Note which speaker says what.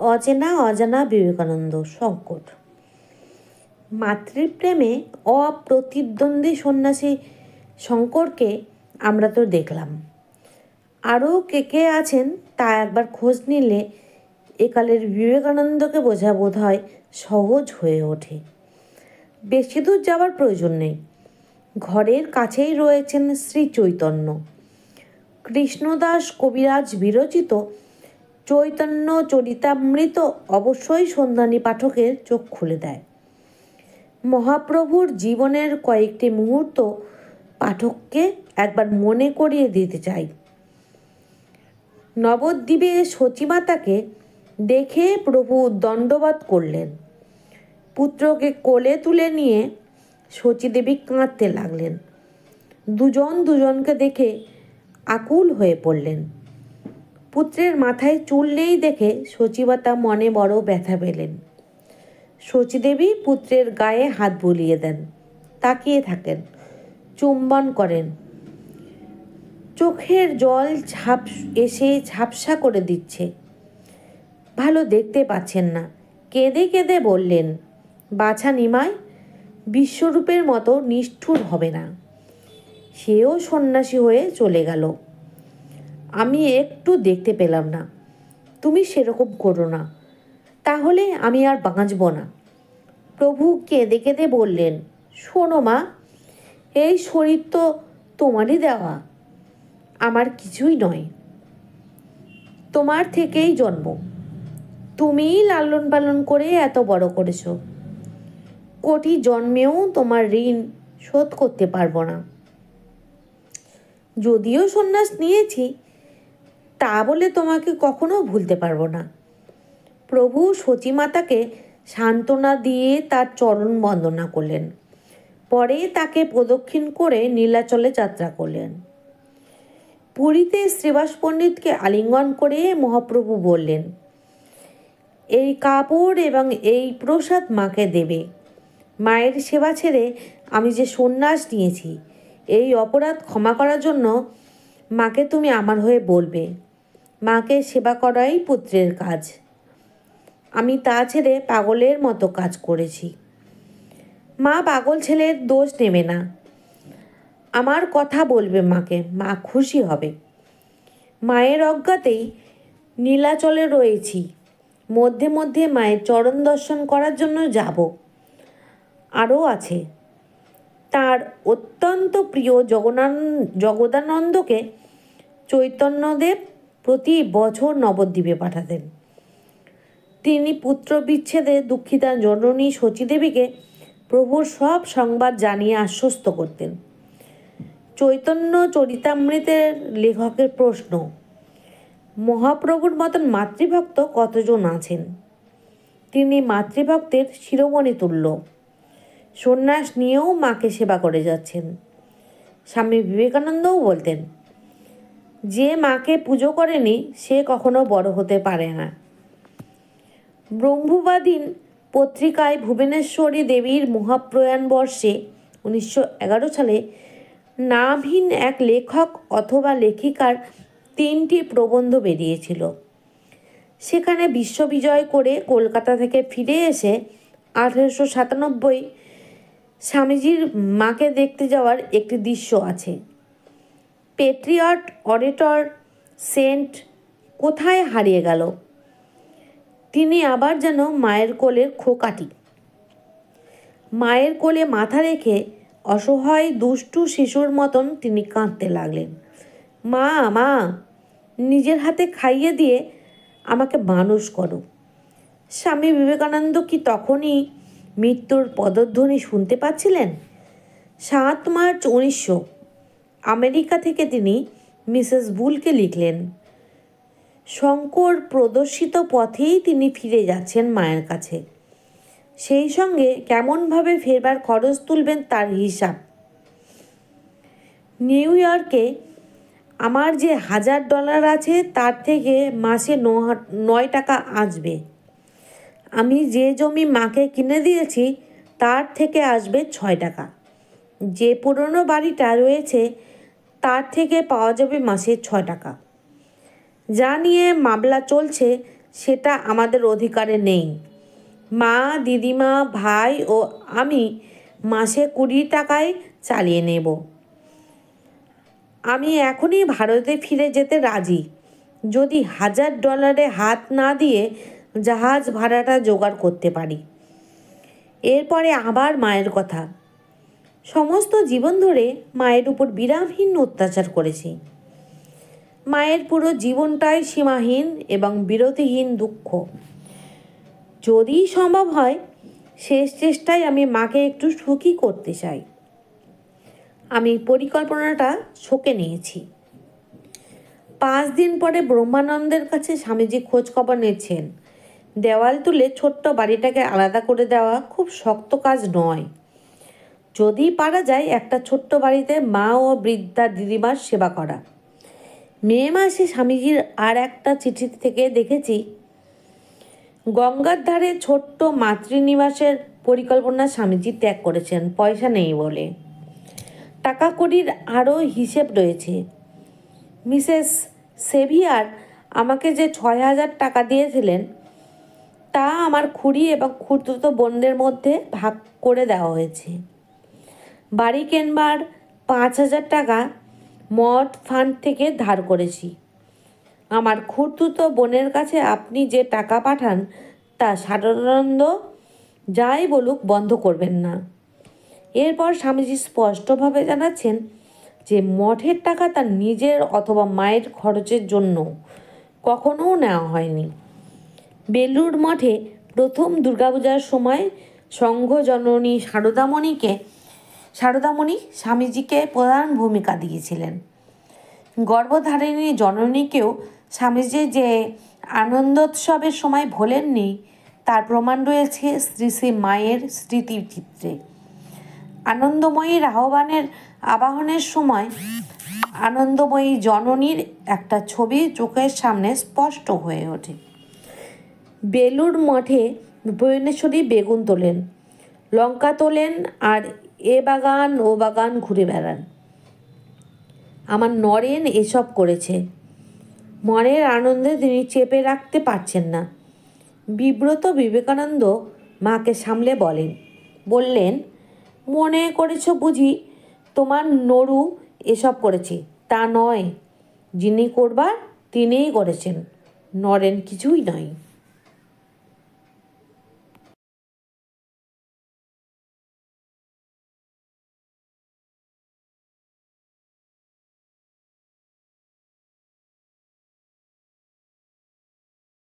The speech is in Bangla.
Speaker 1: অচেনা অজানা বিবেকানন্দ সংকট। মাতৃপ্রেমে অপ্রতিদ্বন্দ্বী সন্ন্যাসী শঙ্করকে আমরা তো দেখলাম, আরও কে কে আছেন তা একবার খোঁজ নিলে একালের বিবেকানন্দকে বোঝা বোধ হয় সহজ হয়ে ওঠে। বেশি দূর যাওয়ার প্রয়োজন নেই, ঘরের কাছেই রয়েছেন শ্রী চৈতন্য। কৃষ্ণদাস কবিরাজ বিরচিত চৈতন্য চরিতামৃত অবশ্যই সন্ধানী পাঠকের চোখ খুলে দেয়। মহাপ্রভুর জীবনের কয়েকটি মুহূর্ত পাঠককে একবার মনে করিয়ে দিতে চাই। নবদ্বীপে সচিমাতাকে দেখে প্রভু দণ্ডবাদ করলেন। পুত্রকে কোলে তুলে নিয়ে সচিদেবী কাঁদতে লাগলেন। দুজন দুজনকে দেখে আকুল হয়ে পড়লেন। পুত্রের মাথায় চুল নেই দেখে সচিমাতা মনে বড় ব্যথা পেলেন। সচিদেবী পুত্রের গায়ে হাত বুলিয়ে দেন, তাকিয়ে থাকেন, চুম্বন করেন। চোখের জল এসে ঝাপসা করে দিচ্ছে। ভালো দেখতে পাচ্ছেন না, কেঁদে কেঁদে বললেন, বাছা নিমাই, বিশ্বরূপের মতো নিষ্ঠুর হবে না। সেও সন্ন্যাসী হয়ে চলে গেল, আমি একটু দেখতে পেলাম না। তুমি সেরকম করো না, তাহলে আমি আর বাঁচব না। প্রভু কেঁদে কেঁদে বললেন, শোনো মা, এই শরীর তো তোমারই দেওয়া, আমার কিছুই নয়। তোমার থেকেই জন্ম, তুমিই লালন পালন করে এত বড় করেছ। কোটি জন্মেও তোমার ঋণ শোধ করতে পারবো না। যদিও সন্ন্যাস নিয়েছি, তা বলে তোমাকে কখনো ভুলতে পারবো না। প্রভু সচিমাতাকে সান্ত্বনা দিয়ে তার চরণ বন্দনা করলেন। পরে তাকে প্রদক্ষিণ করে নীলাচলে যাত্রা করলেন। পুরীতে শ্রীবাস পণ্ডিতকে আলিঙ্গন করে মহাপ্রভু বললেন, এই কাপড় এবং এই প্রসাদ মাকে দেবে। মায়ের সেবা ছেড়ে আমি যে সন্ন্যাস নিয়েছি, এই অপরাধ ক্ষমা করার জন্য মাকে তুমি আমার হয়ে বলবে। মাকে সেবা করাই পুত্রের কাজ। আমি তা ছেড়ে পাগলের মতো কাজ করেছি। মা পাগল ছেলের দোষ নেবে না, আমার কথা বলবে মাকে, মা খুশি হবে। মায়ের অজ্ঞাতেই নীলাচলে রয়েছি, মধ্যে মধ্যে মায়ের চরণ দর্শন করার জন্য যাব। আরও আছে, তার অত্যন্ত প্রিয় জগদানন্দকে চৈতন্যদেব প্রতি বছর নবদ্বীপে পাঠাতেন। তিনি পুত্র বিচ্ছেদে দুঃখিতা জননী সচিদেবীকে প্রভুর সব সংবাদ জানিয়ে আশ্বস্ত করতেন। চৈতন্য চরিতামৃতের লেখকের প্রশ্ন, মহাপ্রভুর মতন মাতৃভক্ত কতজন আছেন? তিনি মাতৃভক্তের শিরোমণি তুল্য। সন্ন্যাস নিয়েও মাকে সেবা করে যাচ্ছেন। স্বামী বিবেকানন্দও বলতেন, যে মাকে পুজো করেনি সে কখনো বড় হতে পারে না। ব্রহ্মবাদীন পত্রিকায় ভুবনেশ্বরী দেবীর মহাপ্রয়াণ বর্ষে 1911 সালে নামহীন এক লেখক অথবা লেখিকার 3টি প্রবন্ধ বেরিয়েছিল। সেখানে বিশ্ববিজয় করে কলকাতা থেকে ফিরে এসে 1897 স্বামীজির মাকে দেখতে যাওয়ার একটি দৃশ্য আছে। পেট্রিয়ট অরেটর সেন্ট কোথায় হারিয়ে গেল? তিনি আবার যেন মায়ের কোলের খোকাটি। মায়ের কোলে মাথা রেখে অসহায় দুষ্টু শিশুর মতন তিনি কাঁদতে লাগলেন, মা মা, নিজের হাতে খাইয়ে দিয়ে আমাকে মানুষ করো। স্বামী বিবেকানন্দ কি তখনই মৃত্যুর পদধ্বনি শুনতে পাচ্ছিলেন? 7 মার্চ 1900 আমেরিকা থেকে তিনি মিসেস বুলকে লিখলেন, শঙ্কর প্রদর্শিত পথেই তিনি ফিরে যাচ্ছেন মায়ের কাছে। সেই সঙ্গে কেমনভাবে ফেরবার খরচ তুলবেন তার হিসাব। নিউ ইয়র্কে আমার যে $1000 আছে তার থেকে মাসে 9 টাকা আসবে। আমি যে জমি মাকে কিনে দিয়েছি তার থেকে আসবে 6 টাকা। যে পুরনো বাড়িটা রয়েছে তার থেকে পাওয়া যাবে মাসে 6 টাকা। যা নিয়ে মামলা চলছে সেটা আমাদের অধিকারে নেই। মা, দিদিমা, ভাই ও আমি মাসে 20 টাকায় চালিয়ে নেব। আমি এখনই ভারতে ফিরে যেতে রাজি, যদি $1000 হাত না দিয়ে জাহাজ ভাড়াটা জোগাড় করতে পারি। এরপরে আবার মায়ের কথা। সমস্ত জীবন ধরে মায়ের উপর বিরামহীন অত্যাচার করেছি। মায়ের পুরো জীবনটাই সীমাহীন এবং বিরতিহীন দুঃখ। যদি সম্ভব হয়, শেষ চেষ্টায় আমি মাকে একটু সুখী করতে চাই। আমি পরিকল্পনাটা ছকে নিয়েছি। 5 দিন পরে ব্রহ্মানন্দের কাছে স্বামীজি খোঁজ খবর নিচ্ছেন। দেওয়াল তুলে ছোট্ট বাড়িটাকে আলাদা করে দেওয়া খুব শক্ত কাজ নয়। যদি পারা যায় একটা ছোট্ট বাড়িতে মা ও বৃদ্ধা দিদিমার সেবা করা। মে মাসে স্বামীজির আর একটা চিঠি থেকে দেখেছি, গঙ্গার ধারে ছোট্ট মাতৃনিবাসের পরিকল্পনা স্বামীজি ত্যাগ করেছেন পয়সা নেই বলে। টাকা কড়ির আরও হিসেব রয়েছে। মিসেস সেভিয়ার আমাকে যে 6000 টাকা দিয়েছিলেন, তা আমার খুড়ি এবং খুড়তুতো বোনদের মধ্যে ভাগ করে দেওয়া হয়েছে। বাড়ি কেনবার 5000 টাকা মঠ ফান্ড থেকে ধার করেছি। আমার খুড়তুতো বোনের কাছে আপনি যে টাকা পাঠান তা সাধারণত যাই বলুক বন্ধ করবেন না। এরপর স্বামীজি স্পষ্টভাবে জানাচ্ছেন যে মঠের টাকা তার নিজের অথবা মায়ের খরচের জন্য কখনও নেওয়া হয়নি। বেলুড় মঠে প্রথম দুর্গাপূজার সময় সংঘ জননী শারদামণি স্বামীজিকে প্রধান ভূমিকা দিয়েছিলেন। গর্ভধারিণী জননীকেও স্বামীজি যে আনন্দোৎসবের সময় ভোলেননি তার প্রমাণ রয়েছে শ্রী শ্রী মায়ের স্মৃতিচিত্রে। আনন্দময়ীর আবাহনের সময় আনন্দময়ী জননীর একটা ছবি চোখের সামনে স্পষ্ট হয়ে ওঠে। বেলুড় মঠে ভুবনেশ্বরী বেগুন তোলেন, লঙ্কা তোলেন আর এ বাগান ও বাগান ঘুরে বেড়ান। আমার নরেন এসব করেছে। মনের আনন্দে তিনি চেপে রাখতে পারছেন না। বিব্রত বিবেকানন্দ মাকে সামলে বললেন, মনে করেছ বুঝি তোমার নরু এসব করেছে? তা নয়, যিনি করবার তিনিই করেছেন, নরেন কিছুই নয়।